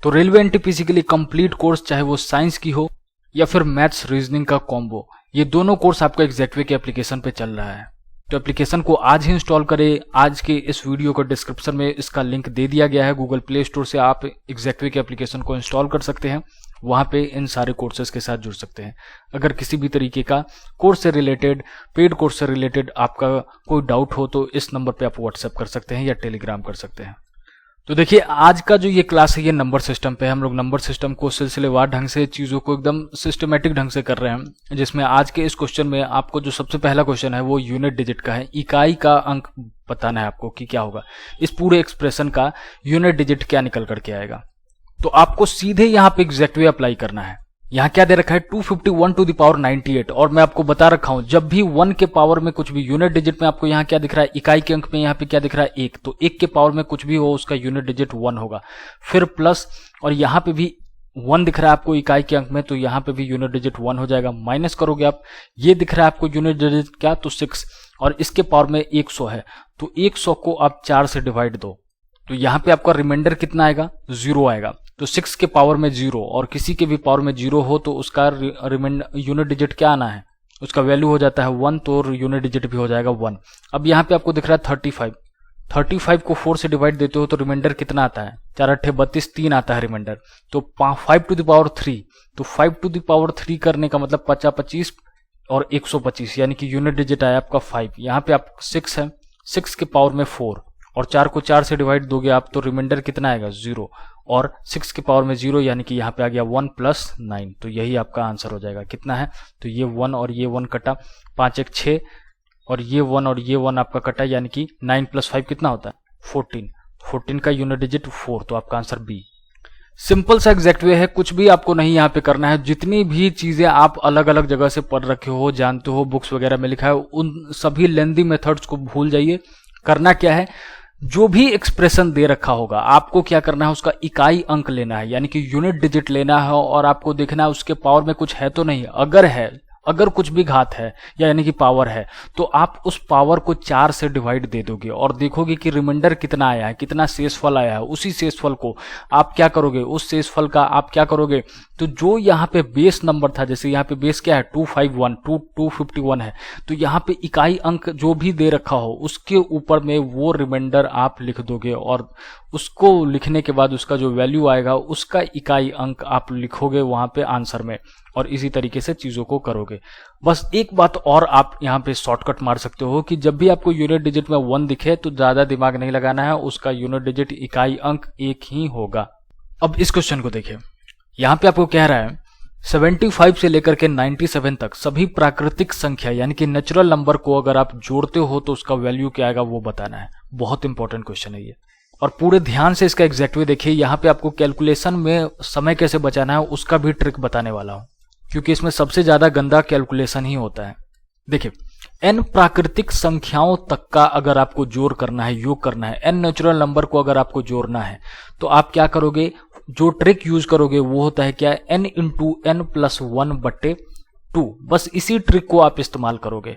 तो railway NTPC के लिए कंप्लीट कोर्स, चाहे वो साइंस की हो या फिर मैथ्स रीजनिंग का कॉम्बो, ये दोनों कोर्स आपका एग्जैक्टवे के एप्लीकेशन पे चल रहा है। तो एप्लीकेशन को आज ही इंस्टॉल करें। आज के इस वीडियो को डिस्क्रिप्शन में इसका लिंक दे दिया गया है। गूगल प्ले स्टोर से आप एग्जैक्टवे के एप्लीकेशन को इंस्टॉल कर सकते हैं, वहां पे इन सारे कोर्सेज के साथ जुड़ सकते हैं। अगर किसी भी तरीके का कोर्स से रिलेटेड, पेड कोर्स से रिलेटेड आपका कोई डाउट हो तो इस नंबर पे आप व्हाट्सएप कर सकते हैं या टेलीग्राम कर सकते हैं। तो देखिए, आज का जो ये क्लास है ये नंबर सिस्टम पे है। हम लोग नंबर सिस्टम को सिलसिलेवार ढंग से, चीज़ों को एकदम सिस्टमेटिक ढंग से कर रहे हैं, जिसमें आज के इस क्वेश्चन में आपको जो सबसे पहला क्वेश्चन है वो यूनिट डिजिट का है। इकाई का अंक बताना है आपको कि क्या होगा, इस पूरे एक्सप्रेशन का यूनिट डिजिट क्या निकल करके आएगा। तो आपको सीधे यहाँ पे एग्जैक्टवे अप्लाई करना है। यहाँ क्या दे रखा है 251 टू द पावर 98, और मैं आपको बता रखा हूं जब भी 1 के पावर में कुछ भी यूनिट डिजिट में आपको यहाँ क्या दिख रहा है, इकाई के अंक में यहाँ पे क्या दिख रहा है 1, तो 1 के पावर में कुछ भी हो उसका यूनिट डिजिट 1 होगा। फिर प्लस, और यहाँ पे भी 1 दिख रहा है आपको इकाई के अंक में, तो यहाँ पे भी यूनिट डिजिट 1 हो जाएगा। माइनस करोगे आप, ये दिख रहा है आपको यूनिट डिजिट क्या, तो 6, और इसके पावर में 100 है, तो 100 को आप 4 से डिवाइड दो, तो यहाँ पे आपका रिमाइंडर कितना आएगा, 0 आएगा। तो 6 के पावर में 0 और किसी के भी पावर में 0 हो तो उसका यूनिट डिजिट क्या आना है, उसका वैल्यू हो जाता है 1, तो यूनिट डिजिट भी हो जाएगा 1। अब यहाँ पे आपको दिख रहा है 35 को 4 से डिवाइड देते हो तो रिमाइंडर कितना आता है, 4 8 32, 3 आता है रिमाइंडर। तो 5 टू द पावर 3, तो 5 टू द पावर 3 करने का मतलब 50 25 और 125, यानी कि यूनिट डिजिट आया आपका 5। यहाँ पे आप 6 है, 6 के पावर में 4, और 4 को 4 से डिवाइड दोगे आप तो रिमाइंडर कितना आएगा 0, और 6 के पावर में 0, यानी कि यहाँ पे आ गया 1 + 9, तो यही आपका आंसर हो जाएगा। कितना है, तो ये 1 और ये 1 कटा, 5 1 6, और ये 1 और ये 1 आपका कटा, यानी कि 9 + 5 कितना होता है 14 का यूनिट डिजिट 4, तो आपका आंसर बी। सिंपल सा एग्जैक्टवे है, कुछ भी आपको नहीं यहाँ पे करना है। जितनी भी चीजें आप अलग अलग जगह से पढ़ रखे हो, जानते हो, बुक्स वगैरह में लिखा है, उन सभी लेंदी मेथड्स को भूल जाइए। करना क्या है, जो भी एक्सप्रेशन दे रखा होगा आपको क्या करना है, उसका इकाई अंक लेना है, यानी कि यूनिट डिजिट लेना है, और आपको देखना है उसके पावर में कुछ है तो नहीं। अगर है, अगर कुछ भी घात है या यानी कि पावर है, तो आप उस पावर को 4 से डिवाइड दे दोगे और देखोगे कि रिमाइंडर कितना आया है, कितना शेषफल आया है। उसी शेषफल को आप क्या करोगे, उस शेषफल का आप क्या करोगे, तो जो यहाँ पे बेस नंबर था, जैसे यहाँ पे बेस क्या है 251 है, तो यहाँ पे इकाई अंक जो भी दे रखा हो उसके ऊपर में वो रिमाइंडर आप लिख दोगे, और उसको लिखने के बाद उसका जो वैल्यू आएगा उसका इकाई अंक आप लिखोगे वहां पे आंसर में, और इसी तरीके से चीजों को करोगे। बस एक बात और आप यहाँ पे शॉर्टकट मार सकते हो कि जब भी आपको यूनिट डिजिट में 1 दिखे तो ज्यादा दिमाग नहीं लगाना है, उसका यूनिट डिजिट इकाई अंक 1 ही होगा। अब इस क्वेश्चन को देखिए, यहाँ पे आपको कह रहा है 75 से लेकर के 97 तक सभी प्राकृतिक संख्या यानी कि नेचुरल नंबर को अगर आप जोड़ते हो तो उसका वैल्यू क्या आएगा वो बताना है। बहुत इंपॉर्टेंट क्वेश्चन है ये, और पूरे ध्यान से इसका एग्जैक्टवे देखिए। यहाँ पे आपको कैलकुलेशन में समय कैसे बचाना है उसका भी ट्रिक बताने वाला हूं, क्योंकि इसमें सबसे ज्यादा गंदा कैलकुलेशन ही होता है। देखिए, n प्राकृतिक संख्याओं तक का अगर आपको जोड़ करना है, योग करना है, n नेचुरल नंबर को अगर आपको जोड़ना है तो आप क्या करोगे, जो ट्रिक यूज करोगे वो होता है क्या, n × n + 1/2। बस इसी ट्रिक को आप इस्तेमाल करोगे।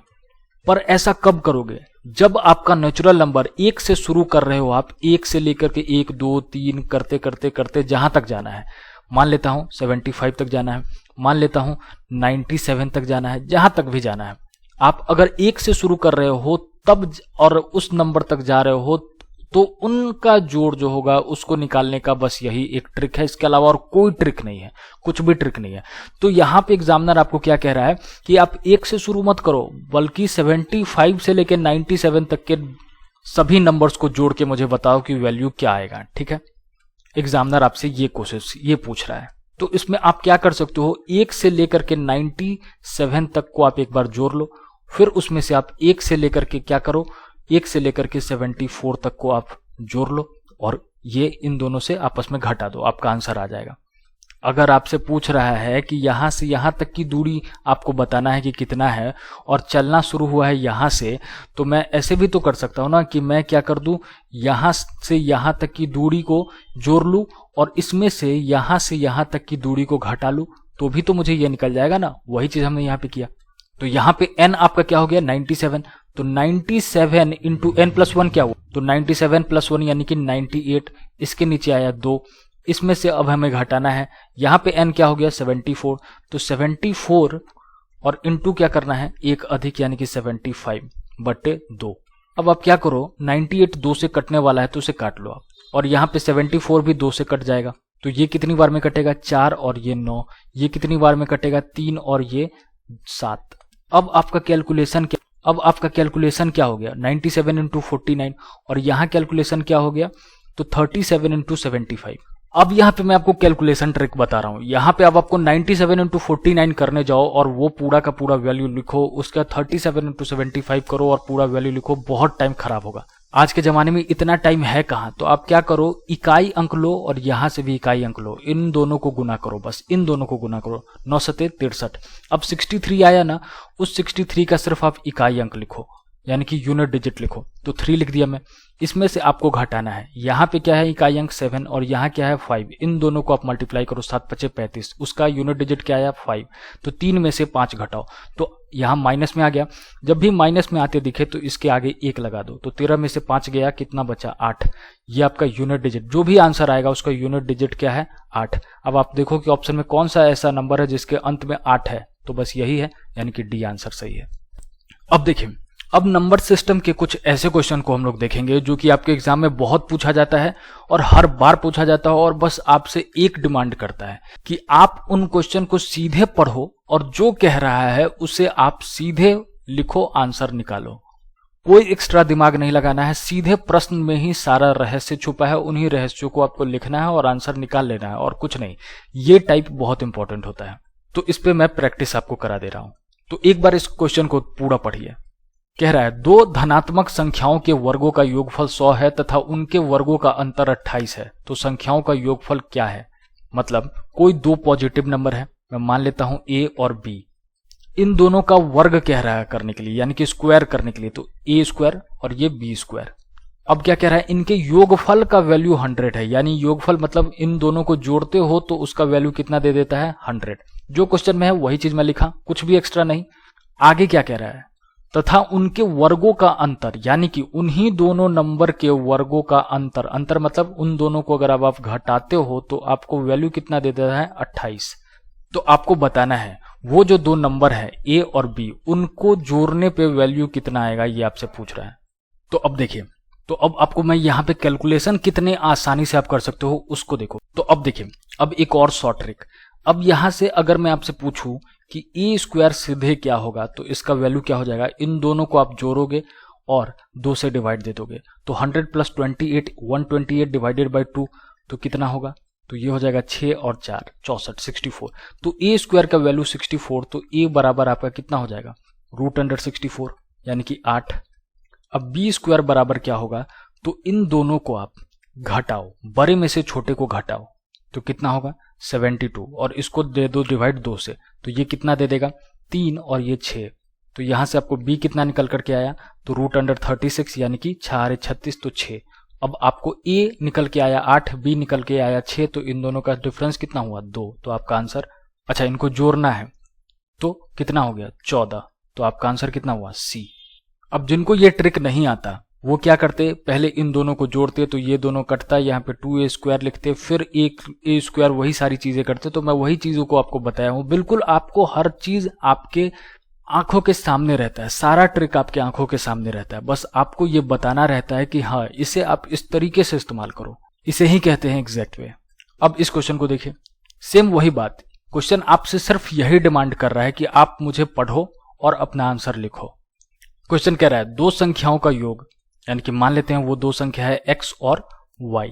पर ऐसा कब करोगे, जब आपका नेचुरल नंबर 1 से शुरू कर रहे हो, आप 1 से लेकर के 1 2 3 करते करते करते जहां तक जाना है, मान लेता हूं 75 तक जाना है, मान लेता हूं 97 तक जाना है, जहां तक भी जाना है, आप अगर 1 से शुरू कर रहे हो तब और उस नंबर तक जा रहे हो तो उनका जोड़ जो होगा उसको निकालने का बस यही एक ट्रिक है। इसके अलावा और कोई ट्रिक नहीं है, कुछ भी ट्रिक नहीं है। तो यहाँ पे एग्जामिनर आपको क्या कह रहा है कि आप 1 से शुरू मत करो, बल्कि 75 से लेकर 97 तक के सभी नंबर्स को जोड़ के मुझे बताओ कि वैल्यू क्या आएगा। ठीक है, एग्जामिनर आपसे ये पूछ रहा है। तो इसमें आप क्या कर सकते हो, 1 से लेकर के 97 तक को आप एक बार जोड़ लो, फिर उसमें से आप 1 से लेकर के क्या करो, 1 से लेकर के 74 तक को आप जोड़ लो, और ये इन दोनों से आपस में घटा दो, आपका आंसर आ जाएगा। अगर आपसे पूछ रहा है कि यहां से यहां तक की दूरी आपको बताना है कि कितना है, और चलना शुरू हुआ है यहां से, तो मैं ऐसे भी तो कर सकता हूं ना कि मैं क्या कर दूं, यहां से यहां तक की दूरी को जोड़ लूं और इसमें से यहां तक की दूरी को घटा लूं, तो भी तो मुझे ये निकल जाएगा ना। वही चीज हमने यहाँ पे किया। तो यहाँ पे n आपका क्या हो गया 97, तो 97 इंटू n + 1 क्या हुआ, तो 97 + 1 यानी कि 98, इसके नीचे आया 2, इसमें से अब हमें घटाना है, यहाँ पे n क्या हो गया 74, तो 74 और इंटू क्या करना है 1 अधिक यानी कि 75/2। अब आप क्या करो 98 2 से कटने वाला है तो उसे काट लो आप, और यहाँ पे 74 भी 2 से कट जाएगा, तो ये कितनी बार में कटेगा 4 और ये 9, ये कितनी बार में कटेगा 3 और ये 7। अब आपका कैलकुलेशन क्या हो गया 97 इंटू 49, और यहाँ कैलकुलेशन क्या हो गया तो 37 इंटू 75। अब यहाँ पे मैं आपको कैलकुलेशन ट्रिक बता रहा हूँ, यहाँ पे अब आपको 97 इंटू 49 करने जाओ और वो पूरा का पूरा वैल्यू लिखो, उसका 37 इंटू 75 करो और पूरा वैल्यू लिखो, बहुत टाइम खराब होगा। आज के जमाने में इतना टाइम है कहाँ, तो आप क्या करो इकाई अंक लो और यहाँ से भी इकाई अंक लो, इन दोनों को गुना करो, बस इन दोनों को गुना करो, 9 सते 63। अब 63 आया ना, उस 63 का सिर्फ आप इकाई अंक लिखो यानी कि यूनिट डिजिट लिखो, तो 3 लिख दिया मैं। इसमें से आपको घटाना है, यहाँ पे क्या है इकाई अंक 7 और यहाँ क्या है 5, इन दोनों को आप मल्टीप्लाई करो, 7 × 5 = 35, उसका यूनिट डिजिट क्या आया 5, तो 3 में से 5 घटाओ, तो यहाँ माइनस में आ गया। जब भी माइनस में आते दिखे तो इसके आगे 1 लगा दो, तो 13 में से 5 गया, कितना बचा 8। ये आपका यूनिट डिजिट, जो भी आंसर आएगा उसका यूनिट डिजिट क्या है 8। अब आप देखो कि ऑप्शन में कौन सा ऐसा नंबर है जिसके अंत में 8 है, तो बस यही है, यानी कि डी आंसर सही है। अब देखिए, अब नंबर सिस्टम के कुछ ऐसे क्वेश्चन को हम लोग देखेंगे जो कि आपके एग्जाम में बहुत पूछा जाता है और हर बार पूछा जाता है, और बस आपसे एक डिमांड करता है कि आप उन क्वेश्चन को सीधे पढ़ो और जो कह रहा है उसे आप सीधे लिखो, आंसर निकालो। कोई एक्स्ट्रा दिमाग नहीं लगाना है, सीधे प्रश्न में ही सारा रहस्य छुपा है, उन्हीं रहस्यों को आपको लिखना है और आंसर निकाल लेना है और कुछ नहीं। ये टाइप बहुत इंपॉर्टेंट होता है, तो इस पे मैं प्रैक्टिस आपको करा दे रहा हूं। तो एक बार इस क्वेश्चन को पूरा पढ़िए। कह रहा है 2 धनात्मक संख्याओं के वर्गों का योगफल 100 है तथा उनके वर्गों का अंतर 28 है, तो संख्याओं का योगफल क्या है। मतलब कोई 2 पॉजिटिव नंबर है, मैं मान लेता हूं a और b, इन दोनों का वर्ग कह रहा है करने के लिए, यानी कि स्क्वायर करने के लिए, तो a² और ये b²। अब क्या कह रहा है इनके योगफल का वैल्यू 100 है, यानी योगफल मतलब इन दोनों को जोड़ते हो तो उसका वैल्यू कितना दे देता है 100। जो क्वेश्चन में है वही चीज मैं लिखा, कुछ भी एक्स्ट्रा नहीं। आगे क्या कह रहा है, तथा उनके वर्गों का अंतर, यानी कि उन्हीं दोनों नंबर के वर्गों का अंतर, अंतर मतलब उन दोनों को अगर आप घटाते हो तो आपको वैल्यू कितना दे देता है 28। तो आपको बताना है वो जो 2 नंबर है a और b, उनको जोड़ने पे वैल्यू कितना आएगा, ये आपसे पूछ रहा है। तो अब देखिए, तो अब आपको मैं यहाँ पे कैलकुलेशन कितने आसानी से आप कर सकते हो उसको देखो। तो अब देखिए, अब एक और शॉर्ट ट्रिक, अब यहां से अगर मैं आपसे पूछूं कि a² सीधे क्या होगा, तो इसका वैल्यू क्या हो जाएगा, इन दोनों को आप जोड़ोगे और 2 से डिवाइड दे दोगे, तो 100 + 28 128 डिवाइडेड बाई 2, तो कितना होगा, तो ये हो जाएगा 6 और 4 64 64। तो a² का वैल्यू 64, तो a बराबर आपका कितना हो जाएगा √64 यानी कि 8। अब b² बराबर क्या होगा, तो इन दोनों को आप घटाओ, बड़े में से छोटे को घटाओ, तो कितना होगा 72, और इसको दे दो डिवाइड 2 से, तो ये कितना दे देगा 3 और ये 6। तो यहां से आपको b कितना निकल करके आया, तो √36 यानी कि 6 × 36 तो 6। अब आपको a निकल के आया 8, b निकल के आया 6, तो इन दोनों का डिफरेंस कितना हुआ 2, तो आपका आंसर, अच्छा इनको जोड़ना है तो कितना हो गया 14, तो आपका आंसर कितना हुआ c। अब जिनको ये ट्रिक नहीं आता वो क्या करते, पहले इन दोनों को जोड़ते, तो ये दोनों कटता, यहाँ पे 2a² लिखते, फिर एक a², वही सारी चीजें करते। तो मैं वही चीजों को आपको बताया हूं, बिल्कुल आपको हर चीज आपके आंखों के सामने रहता है, सारा ट्रिक आपके आंखों के सामने रहता है, बस आपको ये बताना रहता है कि हाँ इसे आप इस तरीके से इस्तेमाल करो, इसे ही कहते हैं एग्जैक्ट वे। अब इस क्वेश्चन को देखिए, सेम वही बात, क्वेश्चन आपसे सिर्फ यही डिमांड कर रहा है कि आप मुझे पढ़ो और अपना आंसर लिखो। क्वेश्चन कह रहा है 2 संख्याओं का योग, यानी कि मान लेते हैं वो 2 संख्या है x और y,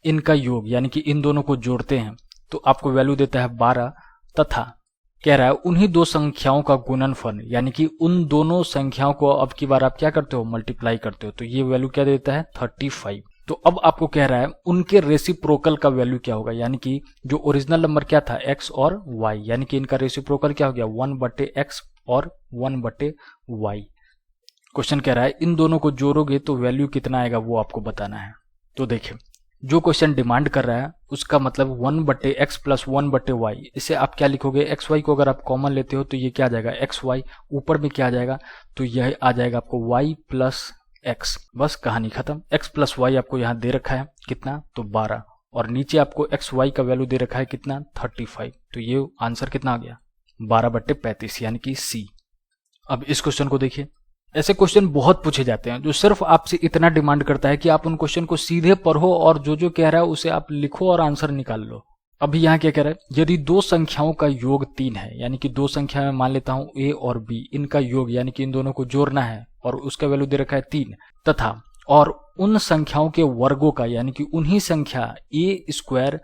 इनका योग यानी कि इन दोनों को जोड़ते हैं तो आपको वैल्यू देता है 12, तथा कह रहा है उन्हीं 2 संख्याओं का गुणनफल, यानी कि उन दोनों संख्याओं को अब की बार आप क्या करते हो मल्टीप्लाई करते हो, तो ये वैल्यू क्या देता है 35। तो अब आपको कह रहा है उनके रेसिप्रोकल का वैल्यू क्या होगा, यानी कि जो ओरिजिनल नंबर क्या था x और y, यानी कि इनका रेसिप्रोकल क्या हो गया 1/x और 1/y। क्वेश्चन कह रहा है इन दोनों को जोड़ोगे तो वैल्यू कितना आएगा वो आपको बताना है। तो देखिए, जो क्वेश्चन डिमांड कर रहा है उसका मतलब 1/x + 1/y, इसे आप क्या लिखोगे, xy को अगर आप कॉमन लेते हो तो ये क्या आ जाएगा xy, ऊपर में क्या आ जाएगा, तो यह आ जाएगा आपको y + x, बस कहानी खत्म। x + y आपको यहाँ दे रखा है कितना, तो 12, और नीचे आपको एक्स वाई का वैल्यू दे रखा है कितना 35। तो ये आंसर कितना आ गया 12/35 यानी कि सी। अब इस क्वेश्चन को देखिए, ऐसे क्वेश्चन बहुत पूछे जाते हैं जो सिर्फ आपसे इतना डिमांड करता है कि आप उन क्वेश्चन को सीधे पढ़ो और जो कह रहा है उसे आप लिखो और आंसर निकाल लो। अभी यहाँ क्या कह रहा है, यदि दो संख्याओं का योग 3 है, यानी कि दो संख्या में मान लेता हूं a और b, इनका योग यानी कि इन दोनों को जोड़ना है और उसका वैल्यू दे रखा है 3, तथा और उन संख्याओं के वर्गों का यानी कि उन्हीं संख्या a²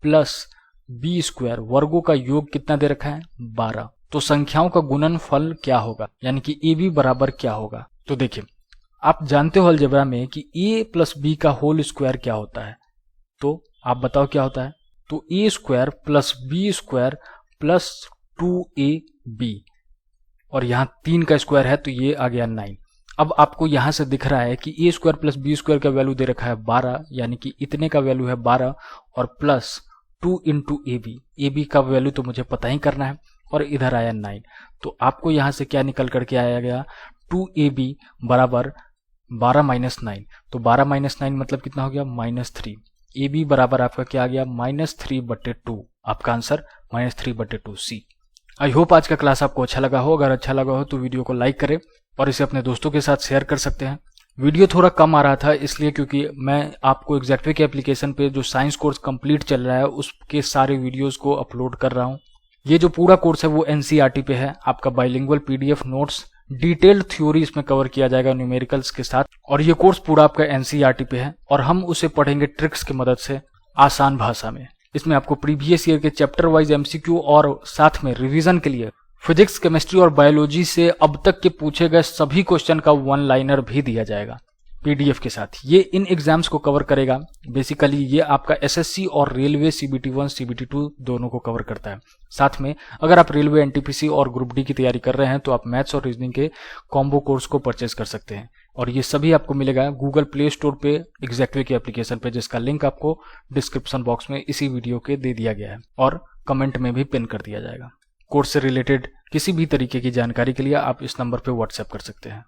प्लस b² वर्गों का योग कितना दे रखा है 12। तो संख्याओं का गुणनफल क्या होगा, यानी कि ab बराबर क्या होगा। तो देखिए, आप जानते हो अलजेब्रा में कि a प्लस b का होल स्क्वायर क्या होता है, तो आप बताओ क्या होता है। तो a² plus b² plus 2ab और यहाँ 3 का स्क्वायर है तो ये आ गया 9। अब आपको यहाँ से दिख रहा है कि a² प्लस b² का वैल्यू दे रखा है 12, यानी कि इतने का वैल्यू है 12 और प्लस 2 इंटू ab का वैल्यू तो मुझे पता ही करना है और इधर आया 9। तो आपको यहाँ से क्या निकल करके आया गया 2ab बराबर 12 माइनस 9। तो 12 माइनस 9 मतलब कितना हो गया -3। ab बराबर आपका क्या आ गया -3/2। आपका आंसर -3/2 सी। आई होप आज का क्लास आपको अच्छा लगा हो। अगर अच्छा लगा हो तो वीडियो को लाइक करें और इसे अपने दोस्तों के साथ शेयर कर सकते हैं। वीडियो थोड़ा कम आ रहा था इसलिए क्योंकि मैं आपको एग्जैक्टवे के एप्लीकेशन पे जो साइंस कोर्स कंप्लीट चल रहा है उसके सारे वीडियोस को अपलोड कर रहा हूँ। ये जो पूरा कोर्स है वो NCERT पे है। आपका bilingual PDF notes, detailed theory इसमें कवर किया जाएगा न्यूमेरिकल्स के साथ, और ये कोर्स पूरा आपका NCERT पे है और हम उसे पढ़ेंगे ट्रिक्स की मदद से आसान भाषा में। इसमें आपको प्रीवियस ईयर के चैप्टर वाइज MCQ और साथ में रिवीजन के लिए फिजिक्स, केमिस्ट्री और बायोलॉजी से अब तक के पूछे गए सभी क्वेश्चन का 1 लाइनर भी दिया जाएगा PDF के साथ। ये इन एग्जाम्स को कवर करेगा। बेसिकली ये आपका SSC और रेलवे CBT1 CBT2 दोनों को कवर करता है। साथ में अगर आप रेलवे NTPC और ग्रुप D की तैयारी कर रहे हैं तो आप मैथ्स और रीजनिंग के कॉम्बो कोर्स को परचेज कर सकते हैं और ये सभी आपको मिलेगा गूगल प्ले स्टोर पे एग्जैक्टवे के एप्लीकेशन पे, जिसका लिंक आपको डिस्क्रिप्शन बॉक्स में इसी वीडियो के दे दिया गया है और कमेंट में भी पिन कर दिया जाएगा। कोर्स से रिलेटेड किसी भी तरीके की जानकारी के लिए आप इस नंबर पे व्हाट्सएप कर सकते हैं।